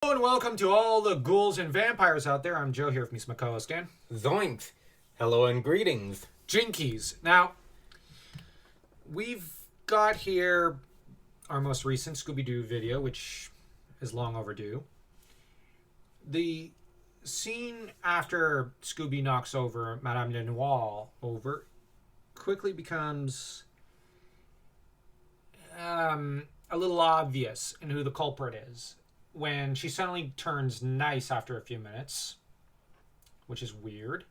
Hello and welcome to all the ghouls and vampires out there. I'm Joe here with me, my co-host Dan. Zoinks! Hello and greetings. Jinkies. Now, we've got here our most recent Scooby-Doo video, which is long overdue. The scene after Scooby knocks over Madame Lenoir over quickly becomes a little obvious in who the culprit is. When she suddenly turns nice after a few minutes, which is weird,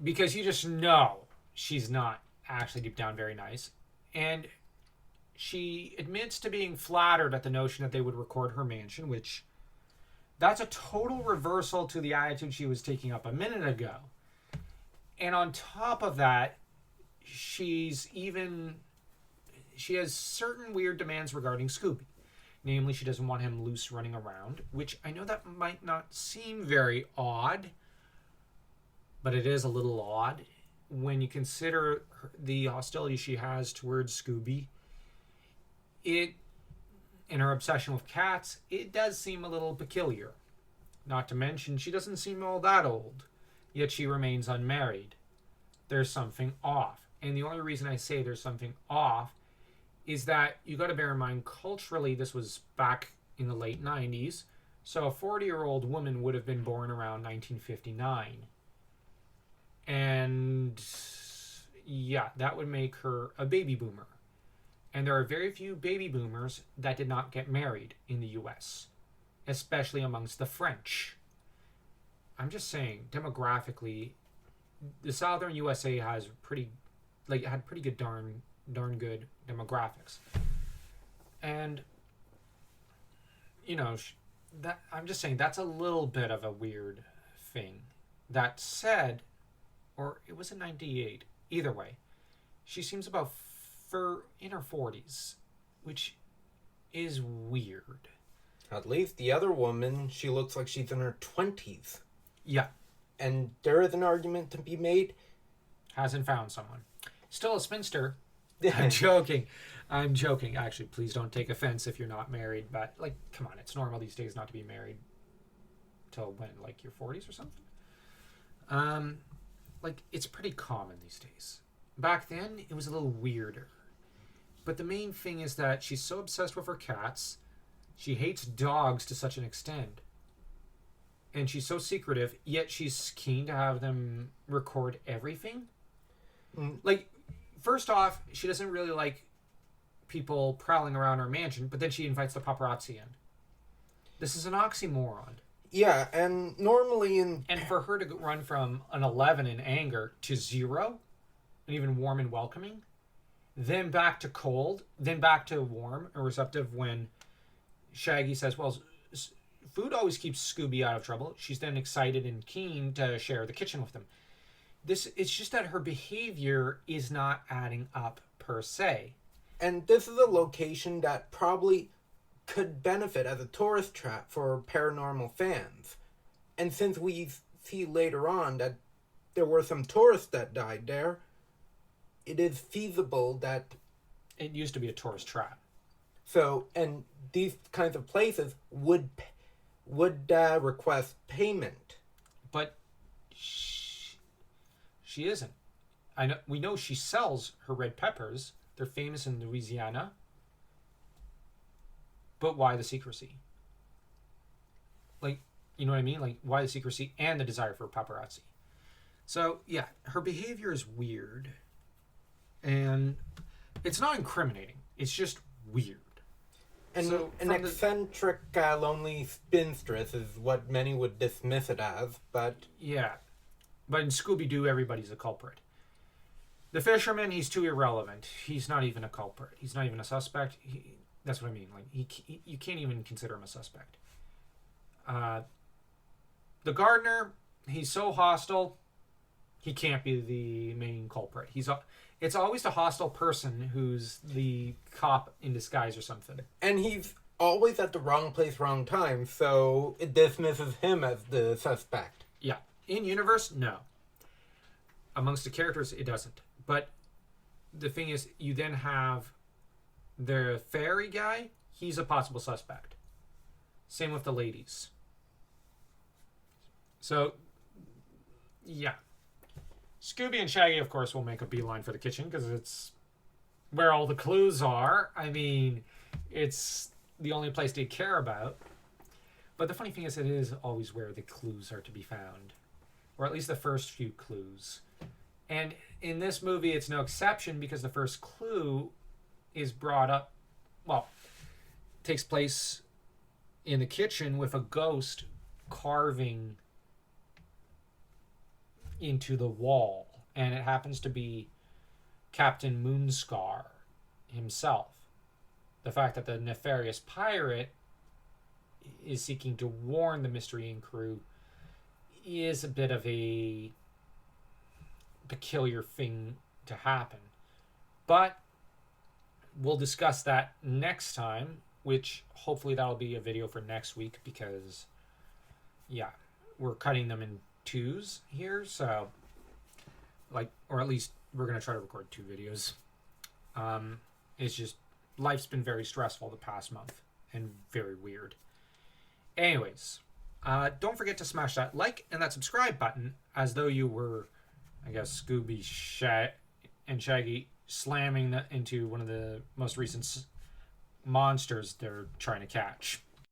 because you just know she's not actually deep down very nice. And she admits to being flattered at the notion that they would record her mansion, which that's a total reversal to the attitude she was taking up a minute ago. And on top of that, she has certain weird demands regarding Scooby. Namely, she doesn't want him loose running around, which I know that might not seem very odd, but it is a little odd when you consider the hostility she has towards Scooby. And her obsession with cats, it does seem a little peculiar. Not to mention, she doesn't seem all that old, yet she remains unmarried. There's something off. And the only reason I say there's something off is that you got to bear in mind, culturally, this was back in the late 90s. So a 40-year-old woman would have been born around 1959. And yeah, that would make her a baby boomer. And there are very few baby boomers that did not get married in the US, especially amongst the French. I'm just saying, demographically, the southern USA had pretty good darn good demographics. And that I'm just saying that's a little bit of a weird thing. That said, or it was in 98, either way, she seems about in her 40s, which is weird. At least the other woman, she looks like she's in her 20s. Yeah. And there is an argument to be made. Hasn't found someone. Still a spinster. I'm joking. Actually, please don't take offense if you're not married. But, come on. It's normal these days not to be married till when? Your 40s or something? It's pretty common these days. Back then, it was a little weirder. But the main thing is that she's so obsessed with her cats. She hates dogs to such an extent. And she's so secretive, yet she's keen to have them record everything. First off, she doesn't really like people prowling around her mansion, but then she invites the paparazzi in. This is an oxymoron. Yeah, and normally And for her to run from an 11 in anger to 0, and even warm and welcoming, then back to cold, then back to warm and receptive when Shaggy says, well, food always keeps Scooby out of trouble. She's then excited and keen to share the kitchen with them. It's just that her behavior is not adding up per se. And this is a location that probably could benefit as a tourist trap for paranormal fans. And since we see later on that there were some tourists that died there, it is feasible that it used to be a tourist trap. So, and these kinds of places would request payment. But she isn't. We know she sells her red peppers. They're famous in Louisiana. But why the secrecy? You know what I mean? Why the secrecy and the desire for paparazzi? So, yeah, her behavior is weird. And it's not incriminating. It's just weird. And so an eccentric, lonely spinstress is what many would dismiss it as, but... Yeah. But in Scooby-Doo, everybody's a culprit. The fisherman, he's too irrelevant. He's not even a culprit. He's not even a suspect. That's what I mean. You can't even consider him a suspect. The gardener, he's so hostile, he can't be the main culprit. It's always the hostile person who's the cop in disguise or something. And he's always at the wrong place, wrong time, so it dismisses him as the suspect. Yeah. In universe, no. Amongst the characters, it doesn't. But the thing is, you then have the fairy guy. He's a possible suspect. Same with the ladies. So, yeah. Scooby and Shaggy, of course, will make a beeline for the kitchen because it's where all the clues are. I mean, it's the only place they care about. But the funny thing is, it is always where the clues are to be found. Or at least the first few clues. And in this movie, it's no exception because the first clue is brought up, well, takes place in the kitchen with a ghost carving into the wall. And it happens to be Captain Moonscar himself. The fact that the nefarious pirate is seeking to warn the Mystery Inc. crew is a bit of a peculiar thing to happen. But we'll discuss that next time, which hopefully that'll be a video for next week because, yeah, we're cutting them in twos here. So, like, or at least we're going to try to record 2 videos. It's just, life's been very stressful the past month and very weird. Anyways, don't forget to smash that like and that subscribe button as though you were, I guess, Scooby and Shaggy slamming into one of the most recent monsters they're trying to catch.